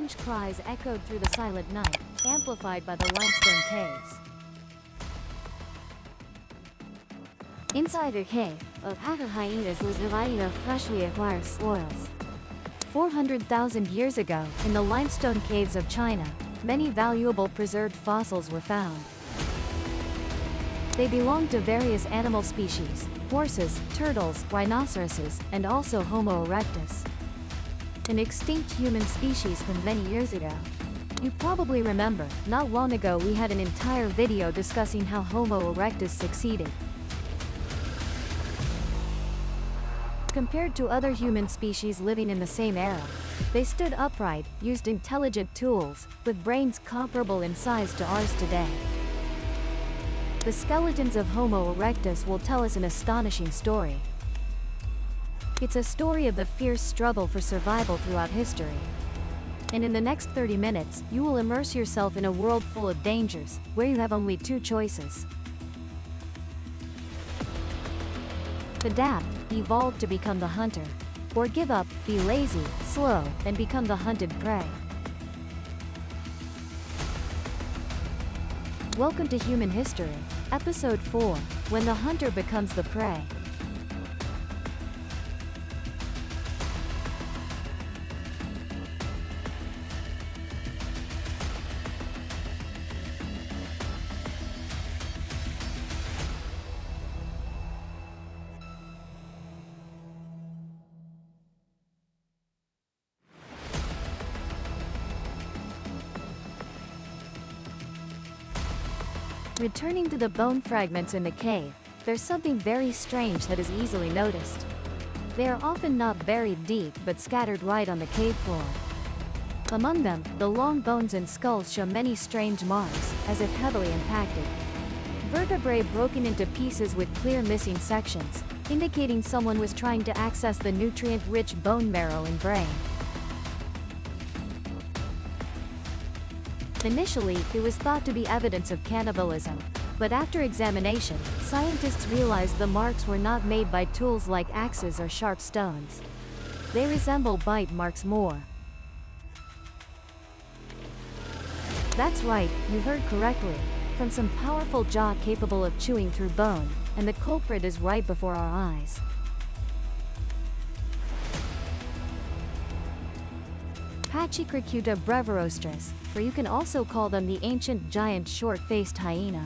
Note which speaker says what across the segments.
Speaker 1: strange cries echoed through the silent night, amplified by the limestone caves. Inside a cave, a pack of hyenas was dividing up freshly acquired spoils. 400,000 years ago, in the limestone caves of China, many valuable preserved fossils were found. They belonged to various animal species: horses, turtles, rhinoceroses, and also Homo erectus, an extinct human species from many years ago. You probably remember, not long ago we had an entire video discussing how Homo erectus succeeded. Compared to other human species living in the same era, they stood upright, used intelligent tools, with brains comparable in size to ours today. The skeletons of Homo erectus will tell us an astonishing story. It's a story of the fierce struggle for survival throughout history. And in the next 30 minutes, you will immerse yourself in a world full of dangers, where you have only two choices. Adapt, evolve to become the hunter. Or give up, be lazy, slow, and become the hunted prey. Welcome to Human History, Episode 4, When the Hunter Becomes the Prey. Returning to the bone fragments in the cave, there's something very strange that is easily noticed. They are often not buried deep but scattered right on the cave floor. Among them, the long bones and skulls show many strange marks, as if heavily impacted. Vertebrae broken into pieces with clear missing sections, indicating someone was trying to access the nutrient-rich bone marrow and brain. Initially, it was thought to be evidence of cannibalism, but after examination, scientists realized the marks were not made by tools like axes or sharp stones. They resemble bite marks more. That's right, you heard correctly, from some powerful jaw capable of chewing through bone, and the culprit is right before our eyes. Pachycracuta brevirostris, or you can also call them the ancient giant short-faced hyena.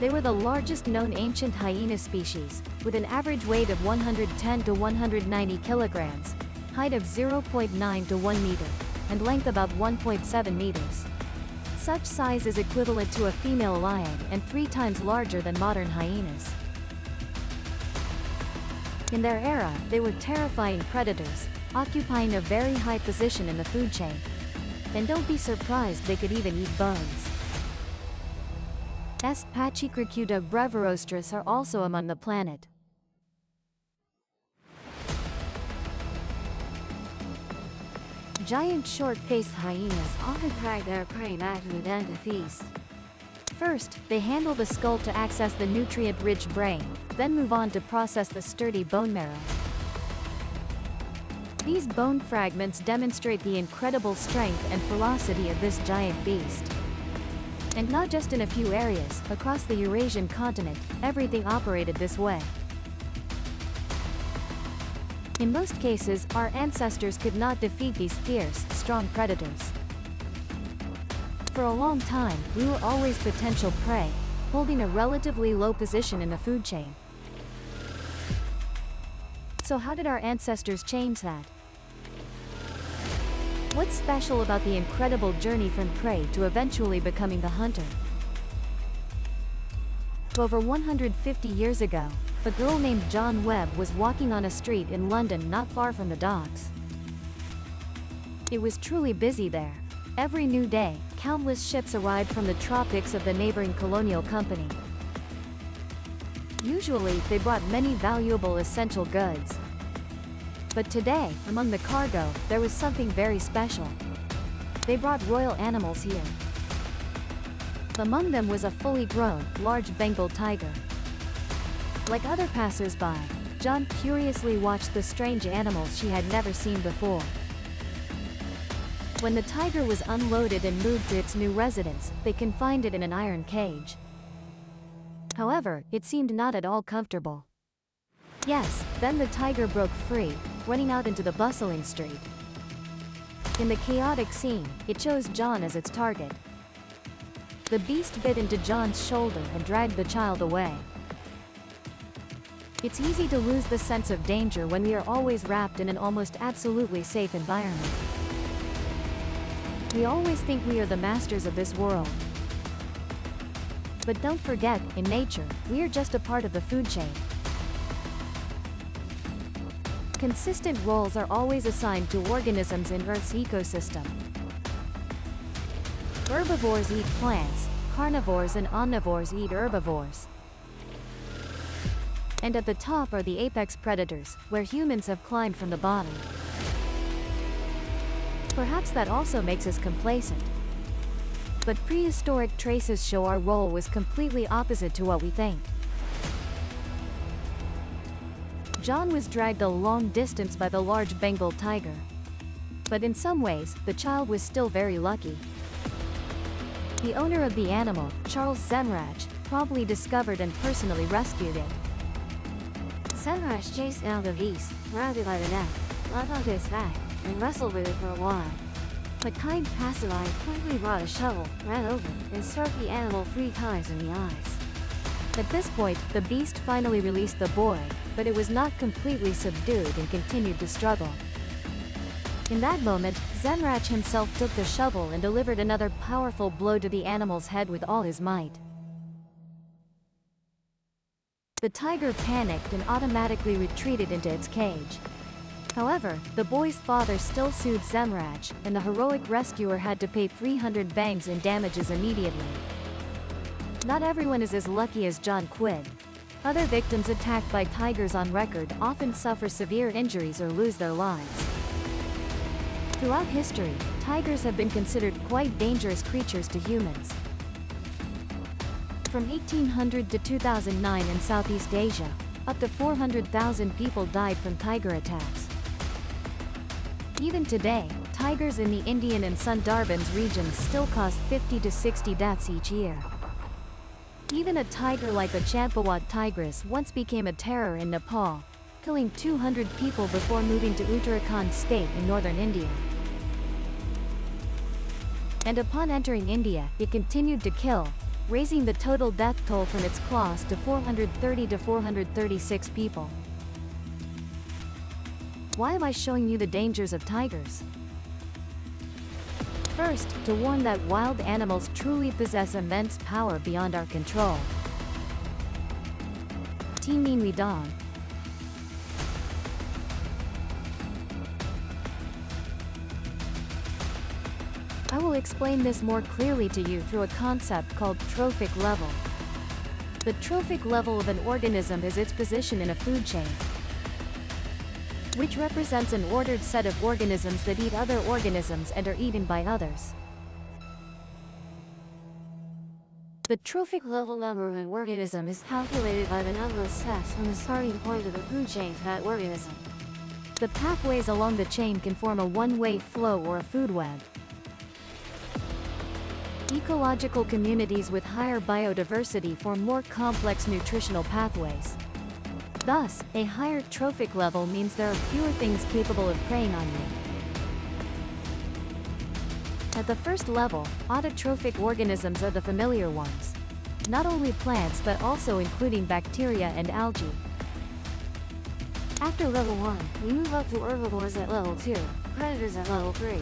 Speaker 1: They were the largest known ancient hyena species, with an average weight of 110 to 190 kilograms, height of 0.9 to 1 meter, and length about 1.7 meters. Such size is equivalent to a female lion and 3 times larger than modern hyenas. In their era, they were terrifying predators, occupying a very high position in the food chain. And don't be surprised they could even eat bones. Pachycracuta brevirostris are also among the planet. Giant short-faced hyenas often drag their prey back to the den to feast. First, they handle the skull to access the nutrient-rich brain, then move on to process the sturdy bone marrow. These bone fragments demonstrate the incredible strength and ferocity of this giant beast. And not just in a few areas, across the Eurasian continent, everything operated this way. In most cases, our ancestors could not defeat these fierce, strong predators. For a long time, we were always potential prey, holding a relatively low position in the food chain. So how did our ancestors change that? What's special about the incredible journey from prey to eventually becoming the hunter? Over 150 years ago, a girl named John Webb was walking on a street in London not far from the docks. It was truly busy there. Every new day, countless ships arrived from the tropics of the neighboring colonial company. Usually, they brought many valuable essential goods. But today, among the cargo, there was something very special. They brought royal animals here. Among them was a fully grown, large Bengal tiger. Like other passers-by, John curiously watched the strange animals she had never seen before. When the tiger was unloaded and moved to its new residence, they confined it in an iron cage. However, it seemed not at all comfortable. Yes, then the tiger broke free, running out into the bustling street. In the chaotic scene, it chose John as its target. The beast bit into John's shoulder and dragged the child away. It's easy to lose the sense of danger when we are always wrapped in an almost absolutely safe environment. We always think we are the masters of this world. But don't forget, in nature, we are just a part of the food chain. Consistent roles are always assigned to organisms in Earth's ecosystem. Herbivores eat plants, carnivores and omnivores eat herbivores. And at the top are the apex predators, where humans have climbed from the bottom. Perhaps that also makes us complacent. But prehistoric traces show our role was completely opposite to what we think. John was dragged a long distance by the large Bengal tiger. But in some ways, the child was still very lucky. The owner of the animal, Charles Zemrach, promptly discovered and personally rescued it. Zemrach chased down the beast, grabbed it by the neck, got onto its back, and wrestled with it for a while. But kind passerby quickly brought a shovel, ran over, and struck the animal 3 times in the eyes. At this point, the beast finally released the boy, but it was not completely subdued and continued to struggle. In that moment, Zemrach himself took the shovel and delivered another powerful blow to the animal's head with all his might. The tiger panicked and automatically retreated into its cage. However, the boy's father still sued Zemrach, and the heroic rescuer had to pay 300 bangs in damages immediately. Not everyone is as lucky as John Quid. Other victims attacked by tigers on record often suffer severe injuries or lose their lives. Throughout history, tigers have been considered quite dangerous creatures to humans. From 1800 to 2009 in Southeast Asia, up to 400,000 people died from tiger attacks. Even today, tigers in the Indian and Sundarbans regions still cause 50 to 60 deaths each year. Even a tiger like the Champawat tigress once became a terror in Nepal, killing 200 people before moving to Uttarakhand state in northern India. And upon entering India, it continued to kill, raising the total death toll from its claws to 430 to 436 people. Why am I showing you the dangers of tigers? First, to warn that wild animals truly possess immense power beyond our control. Team Dong. I will explain this more clearly to you through a concept called trophic level. The trophic level of an organism is its position in a food chain, which represents an ordered set of organisms that eat other organisms and are eaten by others. The trophic level number of an organism is calculated by the number of steps from the starting point of the food chain to that organism. The pathways along the chain can form a one-way flow or a food web. Ecological communities with higher biodiversity form more complex nutritional pathways. Thus, a higher trophic level means there are fewer things capable of preying on you. At the first level, autotrophic organisms are the familiar ones. Not only plants but also including bacteria and algae. After level 1, we move up to herbivores at level 2, predators at level 3.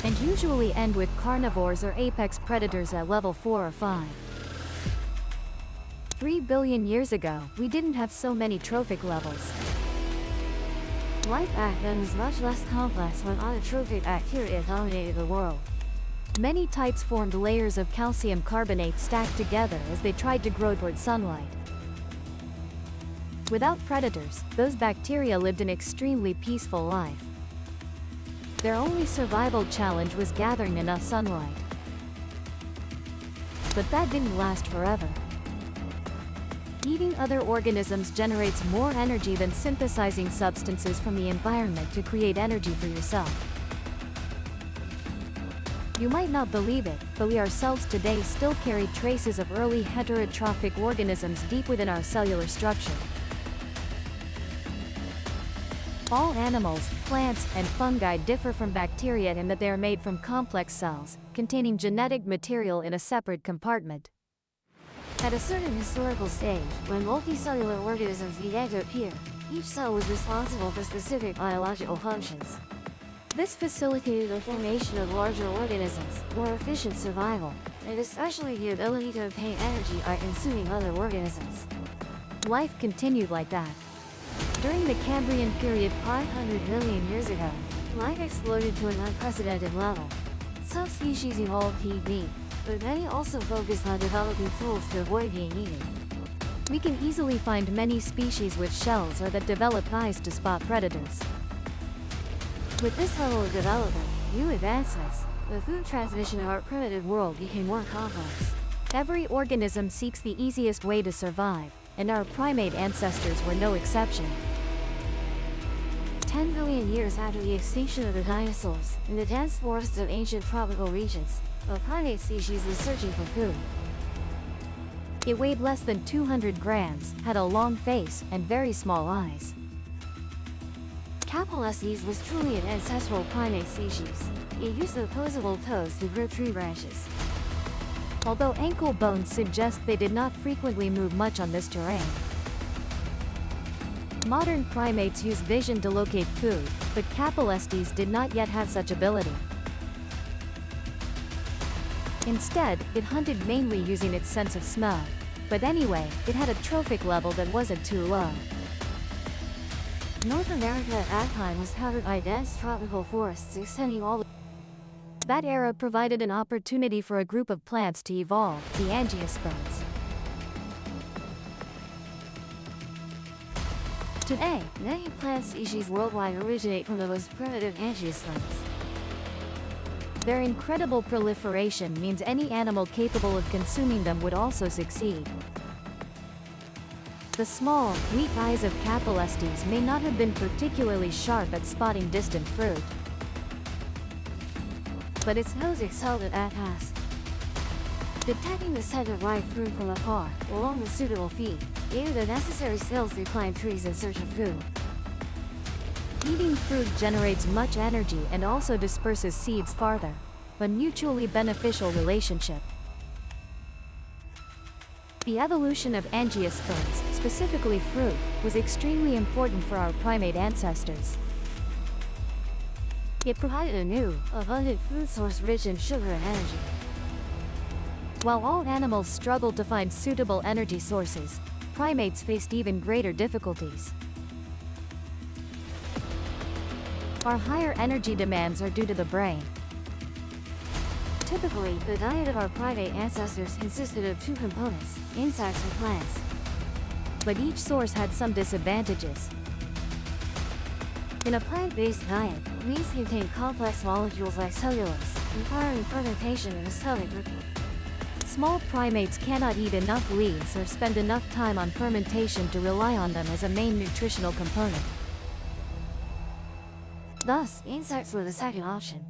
Speaker 1: And usually end with carnivores or apex predators at level 4 or 5. 3 billion years ago, we didn't have so many trophic levels. Life back then was much less complex when autotrophic bacteria dominated the world. Many types formed layers of calcium carbonate stacked together as they tried to grow toward sunlight. Without predators, those bacteria lived an extremely peaceful life. Their only survival challenge was gathering enough sunlight. But that didn't last forever. Eating other organisms generates more energy than synthesizing substances from the environment to create energy for yourself. You might not believe it, but we ourselves today still carry traces of early heterotrophic organisms deep within our cellular structure. All animals, plants, and fungi differ from bacteria in that they are made from complex cells, containing genetic material in a separate compartment.
Speaker 2: At a certain historical stage, when multicellular organisms began to appear, each cell was responsible for specific biological functions. This facilitated the formation of larger organisms, more efficient survival, and especially the ability to obtain energy by consuming other organisms.
Speaker 1: Life continued like that.
Speaker 2: During the Cambrian period 500 million years ago, life exploded to an unprecedented level. Some species evolved to eat meat, but many also focused on developing tools to avoid being eaten.
Speaker 1: We can easily find many species with shells or that develop eyes to spot predators.
Speaker 2: With this level of development, new advancements, the food transmission of our primitive world became more complex.
Speaker 1: Every organism seeks the easiest way to survive, and our primate ancestors were no exception.
Speaker 2: 10 billion years after the extinction of the dinosaurs, in the dense forests of ancient tropical regions, a primate species was searching for food.
Speaker 1: It weighed less than 200 grams, had a long face, and very small eyes.
Speaker 2: Capelestes was truly an ancestral primate species. It used opposable toes to grip tree branches.
Speaker 1: Although ankle bones suggest they did not frequently move much on this terrain. Modern primates use vision to locate food, but Capelestes did not yet have such ability. Instead, it hunted mainly using its sense of smell. But anyway, it had a trophic level that wasn't too low.
Speaker 2: North America at that time was covered by dense tropical forests extending all the
Speaker 1: That era provided an opportunity for a group of plants to evolve, the angiosperms.
Speaker 2: Today, many plant species worldwide originate from the most primitive angiosperms.
Speaker 1: Their incredible proliferation means any animal capable of consuming them would also succeed. The small, weak eyes of Capelestes may not have been particularly sharp at spotting distant fruit.
Speaker 2: But its nose excelled at that task. Detecting the scent of ripe fruit from afar, along with suitable feet, gave it the necessary skills to climb trees in search of food.
Speaker 1: Eating fruit generates much energy and also disperses seeds farther. A mutually beneficial relationship. The evolution of angiosperms, specifically fruit, was extremely important for our primate ancestors.
Speaker 2: It provided a new, abundant food source rich in sugar and energy.
Speaker 1: While all animals struggled to find suitable energy sources, primates faced even greater difficulties. Our higher energy demands are due to the brain.
Speaker 2: Typically, the diet of our primate ancestors consisted of two components, insects and plants.
Speaker 1: But each source had some disadvantages.
Speaker 2: In a plant-based diet, leaves contain complex molecules like cellulose, requiring fermentation in the stomach.
Speaker 1: Small primates cannot eat enough leaves or spend enough time on fermentation to rely on them as a main nutritional component.
Speaker 2: Thus, insects were the second option.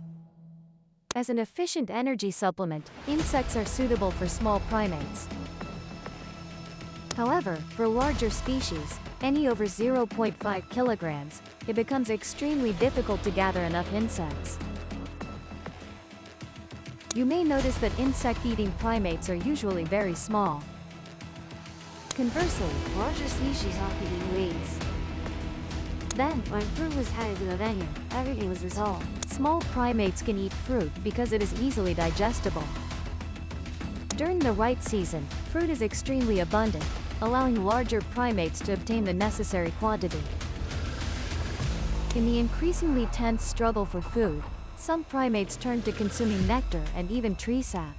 Speaker 1: As an efficient energy supplement, insects are suitable for small primates. However, for larger species, any over 0.5 kilograms, it becomes extremely difficult to gather enough insects. You may notice that insect-eating primates are usually very small.
Speaker 2: Conversely, larger species often eat leaves. Then, when fruit was added to the menu, everything was resolved.
Speaker 1: Small primates can eat fruit because it is easily digestible. During the right season, fruit is extremely abundant, allowing larger primates to obtain the necessary quantity. In the increasingly tense struggle for food, some primates turn to consuming nectar and even tree sap.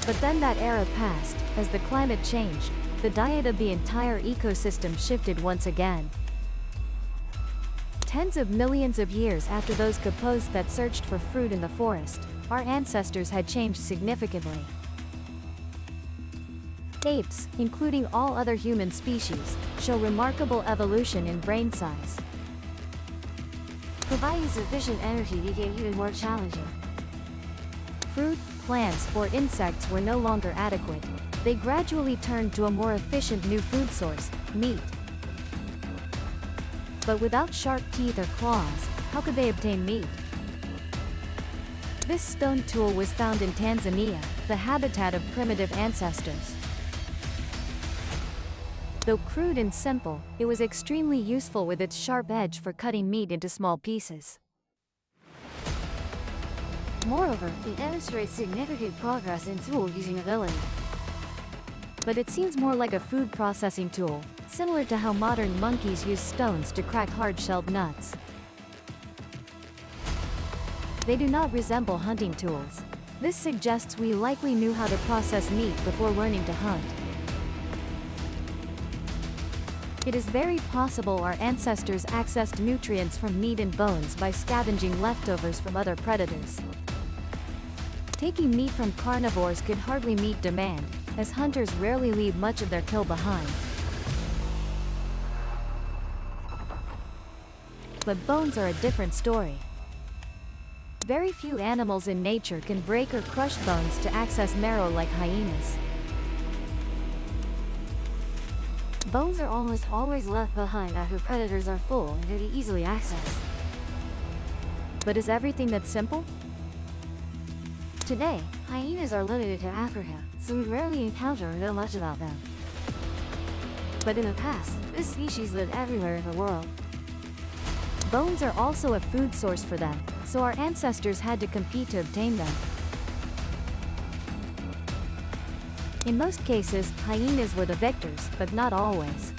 Speaker 1: But then that era passed, as the climate changed, the diet of the entire ecosystem shifted once again. Tens of millions of years after those capos that searched for fruit in the forest, our ancestors had changed significantly. Apes, including all other human species, show remarkable evolution in brain size.
Speaker 2: Providing sufficient energy became even more challenging.
Speaker 1: Fruit, plants, or insects were no longer adequate. They gradually turned to a more efficient new food source, meat. But without sharp teeth or claws, how could they obtain meat? This stone tool was found in Tanzania, the habitat of primitive ancestors. Though crude and simple, it was extremely useful with its sharp edge for cutting meat into small pieces.
Speaker 2: Moreover, it demonstrates significant progress in tool using ability.
Speaker 1: But it seems more like a food processing tool, similar to how modern monkeys use stones to crack hard-shelled nuts. They do not resemble hunting tools. This suggests we likely knew how to process meat before learning to hunt. It is very possible our ancestors accessed nutrients from meat and bones by scavenging leftovers from other predators. Taking meat from carnivores could hardly meet demand, as hunters rarely leave much of their kill behind. But bones are a different story. Very few animals in nature can break or crush bones to access marrow like hyenas.
Speaker 2: Bones are almost always left behind after predators are full and can be easily accessed.
Speaker 1: But is everything that simple?
Speaker 2: Today, hyenas are limited to Africa, so we rarely encounter or know much about them. But in the past, this species lived everywhere in the world.
Speaker 1: Bones are also a food source for them, so our ancestors had to compete to obtain them. In most cases, hyenas were the victors, but not always.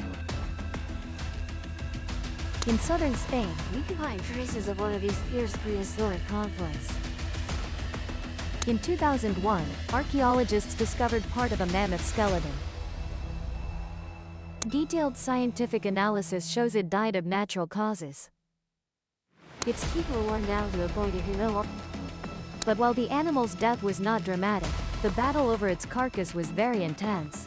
Speaker 1: In southern Spain,
Speaker 2: We can find traces of one of these fierce prehistoric conflicts.
Speaker 1: in 2001, archaeologists discovered part of a mammoth skeleton. Detailed scientific analysis shows it died of natural causes.
Speaker 2: Its teeth were worn down to the point it could no longer.
Speaker 1: But while the animal's death was not dramatic, the battle over its carcass was very intense.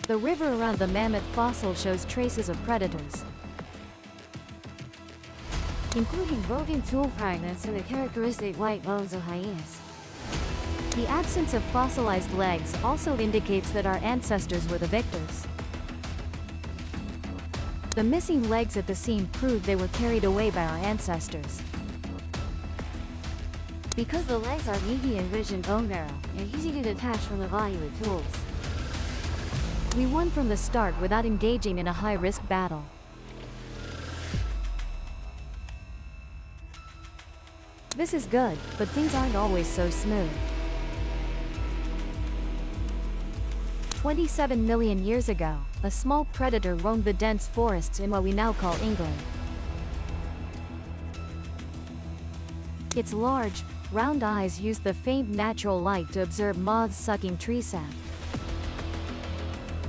Speaker 1: The river around the mammoth fossil shows traces of predators,
Speaker 2: including broken tool fragments and the characteristic white bones of hyenas.
Speaker 1: The absence of fossilized legs also indicates that our ancestors were the victors. The missing legs at the scene prove they were carried away by our ancestors.
Speaker 2: Because the legs are meaty and rich in bone marrow, and easy to detach from the body with tools.
Speaker 1: We won from the start without engaging in a high-risk battle. This is good, but things aren't always so smooth. 27 million years ago, a small predator roamed the dense forests in what we now call England. Its large, round eyes used the faint natural light to observe moths sucking tree sap.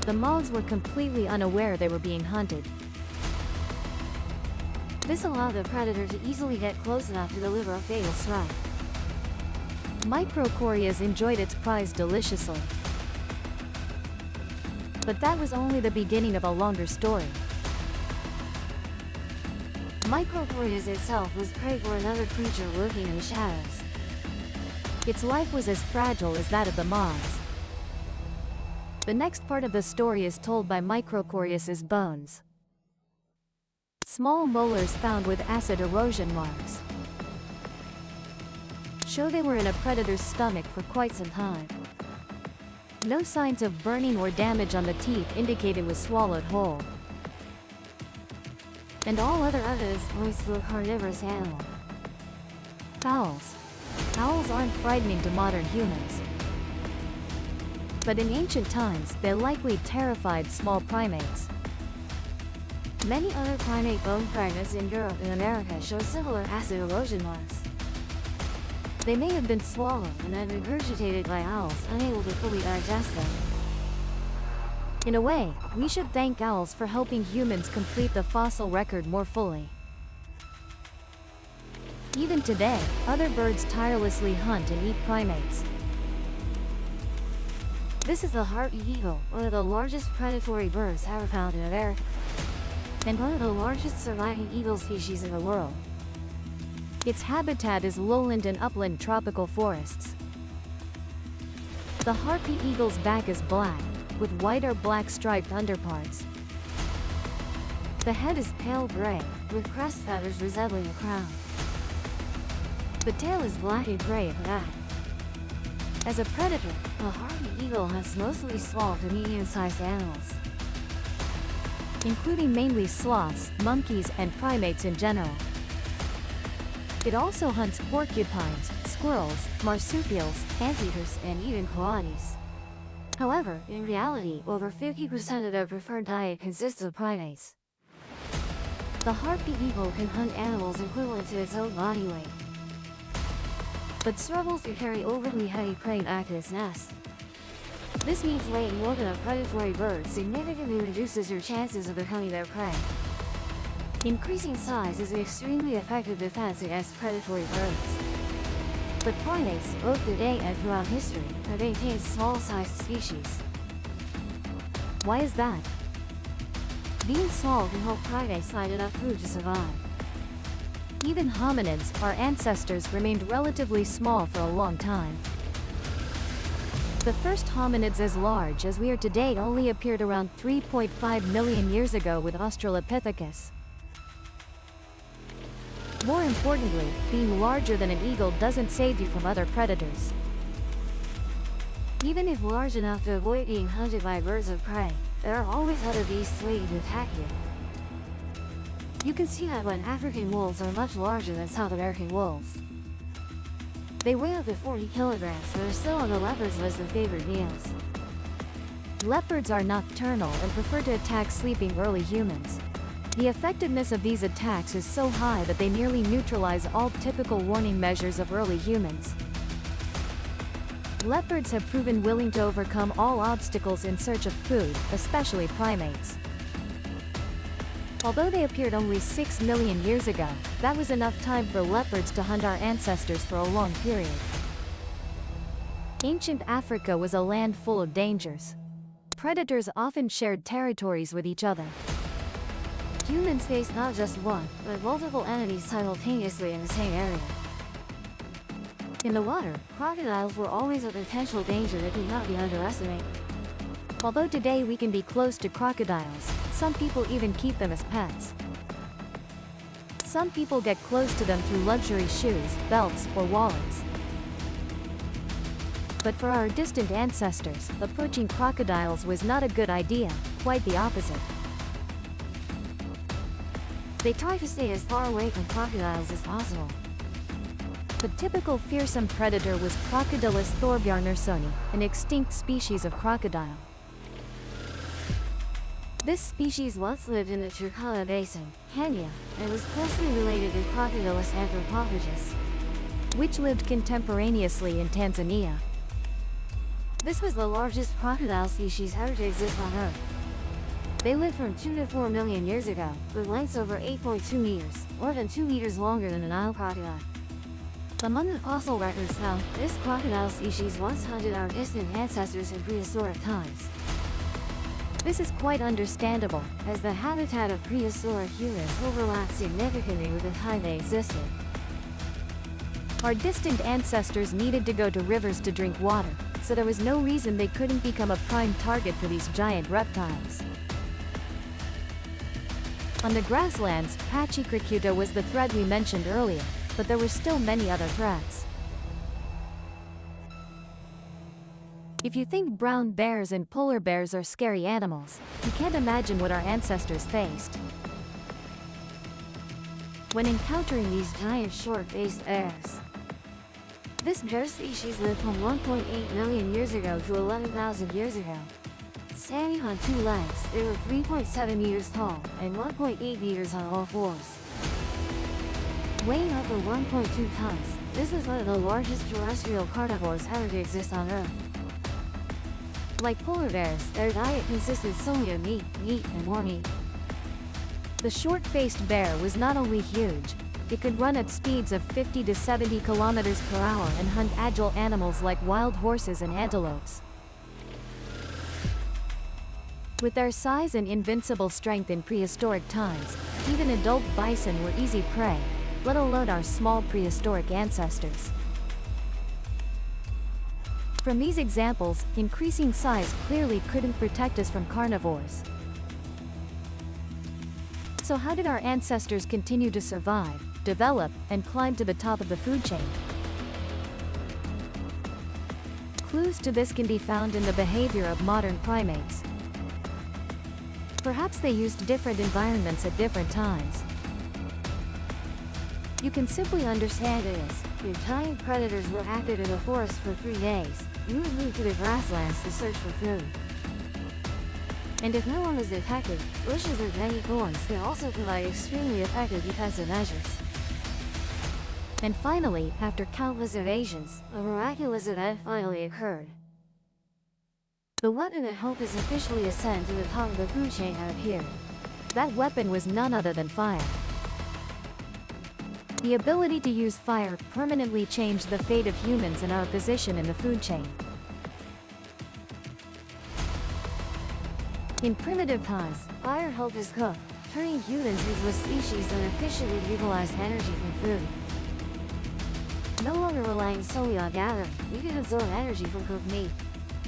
Speaker 1: The moths were completely unaware they were being hunted.
Speaker 2: This allowed the predator to easily get close enough to deliver a fatal strike.
Speaker 1: Microchorias enjoyed its prize deliciously. But that was only the beginning of a longer story.
Speaker 2: Microchorias itself was prey for another creature lurking in the shadows.
Speaker 1: Its life was as fragile as that of the moths. The next part of the story is told by Microchorius' bones. Small molars found with acid erosion marks show they were in a predator's stomach for quite some time. No signs of burning or damage on the teeth indicate it was swallowed whole.
Speaker 2: And all other evidence points to a carnivorous animal.
Speaker 1: Owls. Owls aren't frightening to modern humans. But in ancient times, they likely terrified small primates.
Speaker 2: Many other primate bone fragments in Europe and America show similar acid erosion marks. They may have been swallowed and then regurgitated by owls unable to fully digest them.
Speaker 1: In a way, we should thank owls for helping humans complete the fossil record more fully. Even today, other birds tirelessly hunt and eat primates.
Speaker 2: This is the harpy eagle, one of the largest predatory birds ever found in America, and one of the largest surviving eagle species in the world.
Speaker 1: Its habitat is lowland and upland tropical forests. The harpy eagle's back is black, with white or black striped underparts.
Speaker 2: The head is pale gray, with crest feathers resembling a crown. The tail is black and gray at the back. As a predator, the harpy eagle hunts mostly small to medium-sized animals,
Speaker 1: including mainly sloths, monkeys, and primates in general. It also hunts porcupines, squirrels, marsupials, anteaters, and even coatis.
Speaker 2: However, in reality, over 50% of their preferred diet consists of primates. The harpy eagle can hunt animals equivalent to its own body weight, but struggles to carry overly heavy prey back to its nest. This means laying more than a predatory bird significantly reduces your chances of becoming their prey. Increasing size is an extremely effective defense against predatory birds. But primates, both today and throughout history, have maintained small-sized species.
Speaker 1: Why is that?
Speaker 2: Being small can help primates find enough food to survive.
Speaker 1: Even hominids, our ancestors, remained relatively small for a long time. The first hominids as large as we are today only appeared around 3.5 million years ago with Australopithecus. More importantly, being larger than an eagle doesn't save you from other predators.
Speaker 2: Even if large enough to avoid being hunted by birds of prey, there are always other beasts waiting to attack you. You can see that when African wolves are much larger than South American wolves. They weigh up to 40 kilograms but are still on the leopard's list of favorite meals.
Speaker 1: Leopards are nocturnal and prefer to attack sleeping early humans. The effectiveness of these attacks is so high that they nearly neutralize all typical warning measures of early humans. Leopards have proven willing to overcome all obstacles in search of food, especially primates. Although they appeared only 6 million years ago, that was enough time for leopards to hunt our ancestors for a long period. Ancient Africa was a land full of dangers. Predators often shared territories with each other.
Speaker 2: Humans face not just one, but multiple enemies simultaneously in the same area. In the water, crocodiles were always a potential danger that could not be underestimated.
Speaker 1: Although today we can be close to crocodiles, some people even keep them as pets. Some people get close to them through luxury shoes, belts, or wallets. But for our distant ancestors, approaching crocodiles was not a good idea, quite the opposite.
Speaker 2: They tried to stay as far away from crocodiles as possible.
Speaker 1: The typical fearsome predator was Crocodylus thorbjarnarsoni, an extinct species of crocodile.
Speaker 2: This species once lived in the Turkana Basin, Kenya, and was closely related to Crocodylus anthropophagus,
Speaker 1: which lived contemporaneously in Tanzania.
Speaker 2: This was the largest crocodile species ever to exist on Earth. They lived from 2 to 4 million years ago, with lengths over 8.2 meters, more than 2 meters longer than the Nile crocodile. Among the fossil records found, this crocodile species once hunted our distant ancestors in prehistoric times.
Speaker 1: This is quite understandable,
Speaker 2: as the habitat of prehistoric humans overlapped significantly with the time they existed.
Speaker 1: Our distant ancestors needed to go to rivers to drink water, so there was no reason they couldn't become a prime target for these giant reptiles. On the grasslands, Pachycricuta was the threat we mentioned earlier, but there were still many other threats. If you think brown bears and polar bears are scary animals, you can't imagine what our ancestors faced.
Speaker 2: When encountering these giant short-faced bears, this bear species lived from 1.8 million years ago to 11,000 years ago. Standing on two legs, they were 3.7 meters tall and 1.8 meters on all fours. Weighing up to 1.2 tons, this is one of the largest terrestrial carnivores ever to exist on Earth. Like polar bears, their diet consisted solely of meat, and more meat.
Speaker 1: The short-faced bear was not only huge, it could run at speeds of 50 to 70 kilometers per hour and hunt agile animals like wild horses and antelopes. With their size and invincible strength in prehistoric times, even adult bison were easy prey, let alone our small prehistoric ancestors. From these examples, increasing size clearly couldn't protect us from carnivores. So how did our ancestors continue to survive, develop, and climb to the top of the food chain? Clues to this can be found in the behavior of modern primates. Perhaps they used different environments at different times.
Speaker 2: You can simply understand it as, if giant predators were active in the forest for 3 days, you would move to the grasslands to search for food. And if no one was detected, bushes and many thorns can also provide extremely effective defensive measures.
Speaker 1: And finally,
Speaker 2: After countless evasions, a miraculous event finally occurred. The weapon that helped us officially ascend to the top of the food chain had appeared.
Speaker 1: that weapon was none other than fire. The ability to use fire permanently changed the fate of humans and our position in the food chain. In primitive times,
Speaker 2: Fire helped us cook, turning humans into a species that efficiently utilized energy from food. No longer relying solely on gathering, we could absorb energy from cooked meat.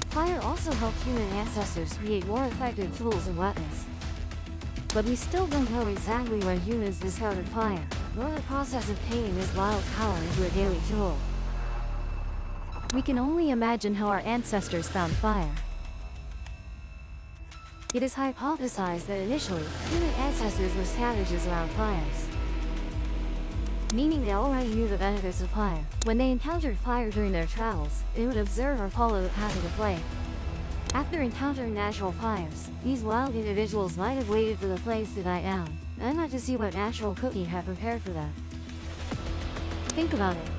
Speaker 2: Fire also helped human ancestors create more effective tools and weapons. But we still don't know exactly when humans discovered fire, nor the process of painting this wild power into a daily tool.
Speaker 1: we can only imagine how our ancestors found fire.
Speaker 2: It is hypothesized that initially, human ancestors were savages around fires, meaning they already knew the benefits of fire. When they encountered fire during their travels, they would observe or follow the path of the flame. After encountering natural fires, these wild individuals might have waited for the flames to die down, and not to see what natural cooking had prepared for them. Think about it.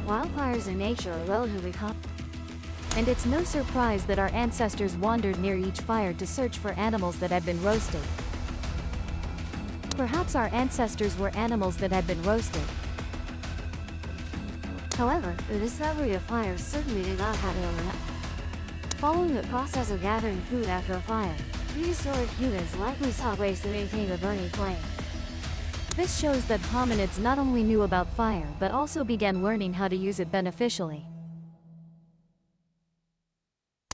Speaker 2: Wildfires in nature are relatively common.
Speaker 1: And it's no surprise that our ancestors wandered near each fire to search for animals that had been roasted. Perhaps our ancestors were animals that had been roasted.
Speaker 2: However, the discovery of fire certainly did not happen overnight. Following the process of gathering food after a fire, prehistoric humans likely sought ways to maintain the burning flame.
Speaker 1: This shows that hominids not only knew about fire but also began learning how to use it beneficially.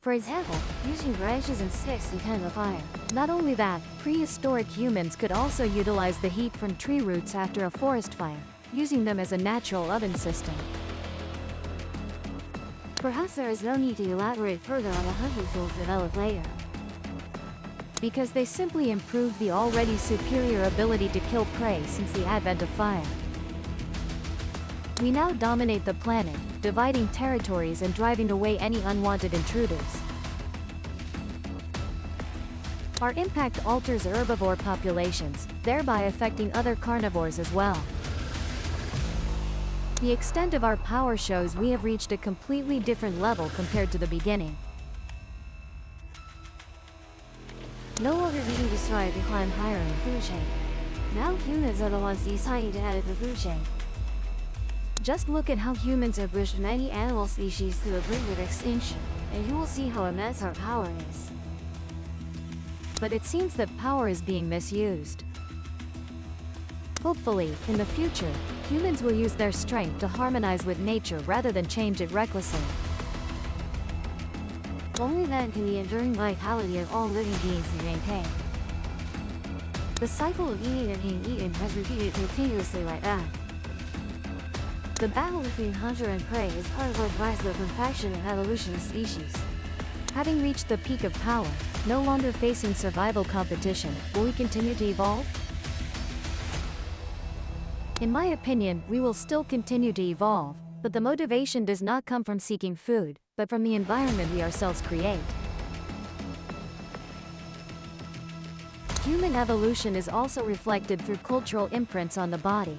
Speaker 2: For example, using branches and sticks to kindle the fire.
Speaker 1: Not only that, prehistoric humans could also utilize the heat from tree roots after a forest fire, using them as a natural oven system.
Speaker 2: Perhaps there is no need to elaborate further on the hunting tools developed later,
Speaker 1: because they simply improved the already superior ability to kill prey since the advent of fire. We now dominate the planet, dividing territories and driving away any unwanted intruders. Our impact alters herbivore populations, thereby affecting other carnivores as well. The extent of our power shows we have reached a completely different level compared to the beginning.
Speaker 2: no longer needing to strive to climb higher in the food chain. Now humans are the ones deciding to edit the food chain. Just look at how humans have pushed many animal species to the brink of extinction, and you will see how immense our power is.
Speaker 1: But it seems that power is being misused. Hopefully, in the future, humans will use their strength to harmonize with nature rather than change it recklessly.
Speaker 2: Only then can the enduring vitality of all living beings be maintained. The cycle of eating and being eaten has repeated continuously like that. The battle between hunter and prey is part of what drives the perfection and evolution of species.
Speaker 1: Having reached the peak of power, no longer facing survival competition, will we continue to evolve? In my opinion, we will still continue to evolve, but the motivation does not come from seeking food, but from the environment we ourselves create. Human evolution is also reflected through cultural imprints on the body.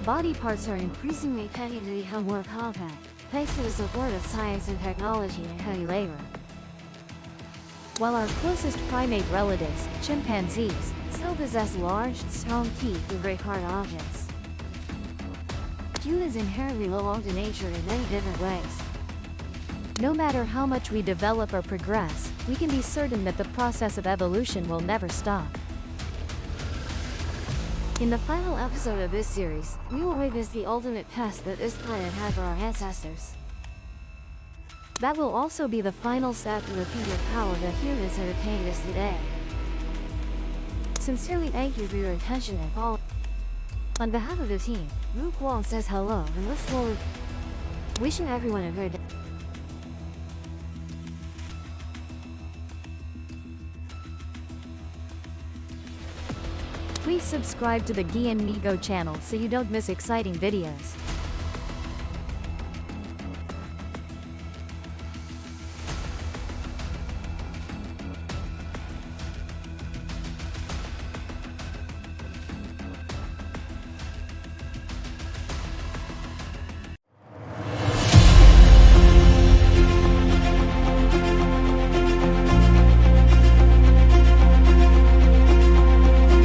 Speaker 2: Body parts are increasingly tending to become more compact, thanks to the support of science and technology and heavy labor.
Speaker 1: While our closest primate relatives, chimpanzees,
Speaker 2: still possess large, strong teeth and break hard objects. Humans inherently belong to nature in many different ways.
Speaker 1: No matter how much we develop or progress, we can be certain that the process of evolution will never stop.
Speaker 2: In the final episode of this series, we will witness the ultimate test that this planet had for our ancestors.
Speaker 1: That will also be the final step in the future power that humans have attained us today.
Speaker 2: Sincerely thank you for your attention and follow. On behalf of the team, Ru Kwong says hello and looks forward. Wishing everyone a good day.
Speaker 1: Please subscribe to the Gian Migo channel so you don't miss exciting videos.